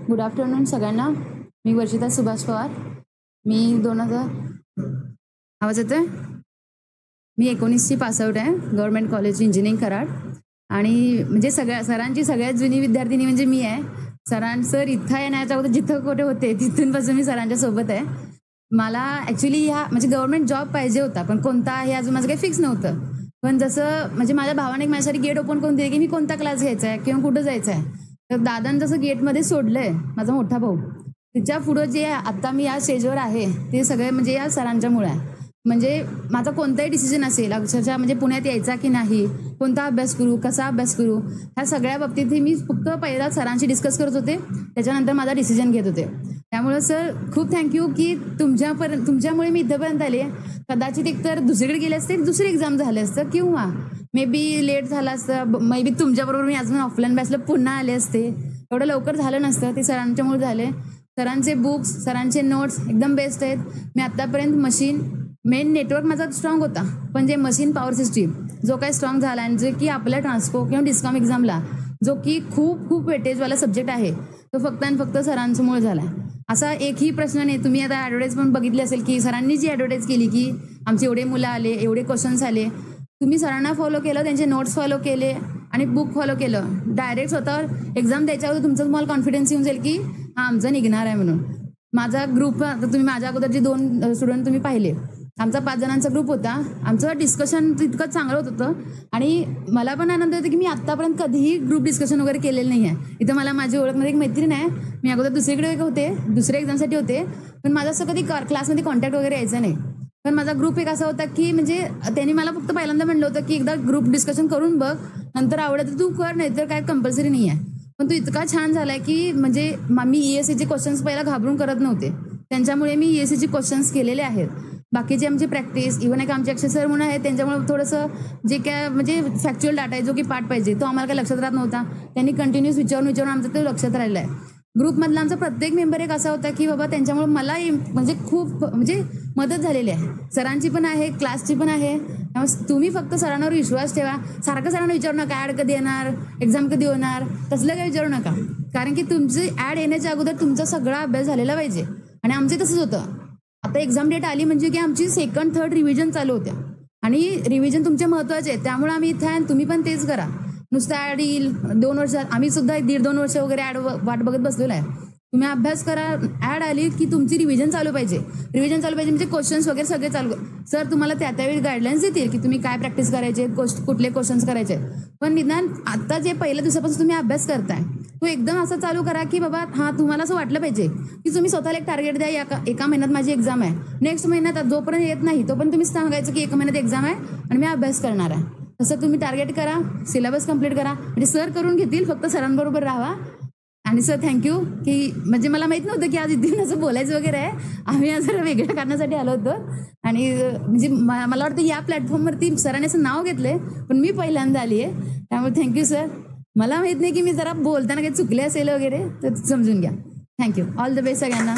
Good afternoon सगळ्यांना. मी वर्षिता सुभाष पवार. मी 2000 आवाज येतोय? मी 19ची पासआउट आहे, गव्हर्नमेंट कॉलेज इंजिनिअरिंग कराड. आणि म्हणजे सरांची सगळ्यात जुनी विद्यार्थिनी म्हणजे मी आहे. सर इथं येण्याच्या अगोदर जिथं कुठे होते तिथूनपासून मी सरांच्या सोबत आहे. मला ॲक्च्युली म्हणजे गव्हर्नमेंट जॉब पाहिजे होता, पण कोणता हे अजून माझं काही फिक्स नव्हतं. पण जसं म्हणजे माझ्या भावाने माझ्यासाठी गेट ओपन करून दिले की मी कोणता क्लास घ्यायचा आहे किंवा कुठं जायचं आहे. तर दादानं जसं गेटमध्ये सोडलंय, माझा मोठा भाऊ, तिच्या पुढं जे आत्ता मी या स्टेजवर आहे ते सगळे म्हणजे या सरांच्यामुळे आहे. म्हणजे माझा कोणताही डिसिजन असेल अक्षरशः म्हणजे पुण्यात यायचा की नाही, कोणता अभ्यास करू, कसा अभ्यास करू, ह्या सगळ्या बाबतीत मी फक्त पहिला सरांशी डिस्कस करत होते, त्याच्यानंतर माझा डिसिजन घेत होते. त्यामुळे सर खूप थँक्यू की तुमच्यामुळे मी इथंपर्यंत आले. कदाचित एकतर दुसरीकडे गेले असते, दुसरी एक्झाम झाले असतं किंवा मे बी लेट झालं असतं, मे बी तुमच्याबरोबर मी अजून ऑफलाईन बॅचला पुन्हा आले असते. एवढं लवकर झालं नसतं, ते सरांच्यामुळे झाले. सरांचे बुक्स, सरांचे नोट्स एकदम बेस्ट आहेत. मी आत्तापर्यंत मशीन मेन नेटवर्क माझा स्ट्रॉंग होता, पण जे मशीन पॉवर सिस्टीम जो काही स्ट्रॉंग झाला आणि जे की आपल्या ट्रान्सपो किंवा डिस्कॉम एक्झामला जो की खूप खूप वेटेजवाला सब्जेक्ट आहे तो फक्त आणि फक्त सरांच्यामुळे झाला आहे. असा एकही प्रश्न नाही. तुम्ही आता ॲडव्हर्टाईज पण बघितली असेल की सरांनी जी ॲडव्हर्टाईज केली की आमचे एवढे मुलं आले, एवढे क्वेश्चन्स आले, तुम्ही सरांना फॉलो केलं, त्यांचे नोट्स फॉलो केले आणि बुक फॉलो केलं, डायरेक्ट स्वतःवर एक्झाम द्यायच्यावर तुमचं तुम्हाला कॉन्फिडन्स येऊन जाईल की हा आमचं निघणार आहे म्हणून. माझा ग्रुप आता तुम्ही माझ्या अगोदर जे 2 स्टुडंट तुम्ही पाहिले, आमचा 5 जणांचा ग्रुप होता. आमचं डिस्कशन इतकं चांगलं होत होतं आणि मला पण आनंद होतो की मी आत्तापर्यंत कधीही ग्रुप डिस्कशन वगैरे केलेलं नाही आहे. इथं मला माझी ओळखमध्ये एक मैत्रीण आहे. मी अगोदर दुसरीकडे होते, दुसऱ्या एक्झामसाठी होते, पण माझं असं कधी क्लासमध्ये कॉन्टॅक्ट वगैरे यायचं नाही. पण माझा ग्रुप एक असा होता की म्हणजे त्यांनी मला फक्त पहिल्यांदा म्हणलं होतं की एकदा ग्रुप डिस्कशन करून बघ, नंतर आवडतं तू कर, नाही तर काय कंपल्सरी नाही आहे. पण तो इतका छान झाला की म्हणजे मी ESEचे क्वेश्चन्स पहिला घाबरून करत नव्हते, त्यांच्यामुळे मी ESEचे क्वेश्चन्स केलेले आहेत. बाकीचे आमची प्रॅक्टिस, इव्हन एक आमचे अक्षय सर म्हणून आहेत, त्यांच्यामुळे थोडंसं जे काय म्हणजे फॅक्च्युअल डाटा आहे जो की पाठ पाहिजे तो आम्हाला काही लक्षात राहत नव्हता. त्यांनी कंटिन्यूस विचारून आमचं ते लक्षात राहिलं आहे. ग्रुपमधला आमचा प्रत्येक मेंबर एक असा होता की बाबा त्यांच्यामुळे मला म्हणजे खूप म्हणजे मदत झालेली आहे. सरांची पण आहे, क्लासची पण आहे. तुम्ही फक्त सरांवर विश्वास ठेवा. सारखं सरांना विचारू नका ॲड कधी येणार, एक्झाम कधी होणार, तसलं काही विचारू नका. कारण की तुमची ॲड येण्याच्या अगोदर तुमचा सगळा अभ्यास झालेला पाहिजे. आणि आमचे तसंच होतं. आता एक्झाम डेट आली म्हणजे की आमची 2nd, 3rd रिव्हिजन चालू होत्या आणि रिव्हिजन तुमचे महत्त्वाचे आहे. त्यामुळे आम्ही इथे आहे, तुम्ही पण तेच करा. नुसतं ॲड येईल 2 वर्षात, आम्ही सुद्धा 1.5-2 वर्ष वगैरे ॲड वाट बघत बसलेलो आहे. तुम्ही अभ्यास करा. ॲड आली की तुमची रिव्हिजन चालू पाहिजे. रिव्हिजन चालू पाहिजे म्हणजे क्वेश्चन्स वगैरे सगळे चालू. सर तुम्हाला त्यावेळी गाईडलाईन्स देतील की तुम्ही काय प्रॅक्टिस करायचे, कुठले क्वेश्चन्स करायचे. पण निदान आता जे पहिल्या दिवसापासून तुम्ही अभ्यास करताय तो एकदम असं चालू करा की बाबा हां तुम्हाला असं वाटलं पाहिजे की तुम्ही स्वतःला एक टार्गेट द्या. एका महिन्यात माझी एक्झाम आहे, नेक्स्ट महिन्यात जोपर्यंत येत नाही तोपर्यंत तुम्ही सांगायचं की 1 महिन्यात एक्झाम आहे आणि मी अभ्यास करणार आहे. तसं तुम्ही टार्गेट करा, सिलेबस कंप्लीट करा. म्हणजे सर करून घेतील, फक्त सरांबरोबर राहा. आणि सर थँक्यू की म्हणजे मला माहीत नव्हतं की आज इथे असं बोलायचं वगैरे आहे. आम्ही आज जरा वेगळ्या कारणासाठी आलो होतो आणि म्हणजे मला वाटतं या प्लॅटफॉर्मवरती सरांनी असं नाव घेतलंय, पण मी पहिल्यांदा आली आहे. त्यामुळे थँक्यू सर. मला माहीत नाही की मी जरा बोलताना काही चुकले असेल वगैरे, तर समजून घ्या. थँक्यू. ऑल द बेस्ट सगळ्यांना.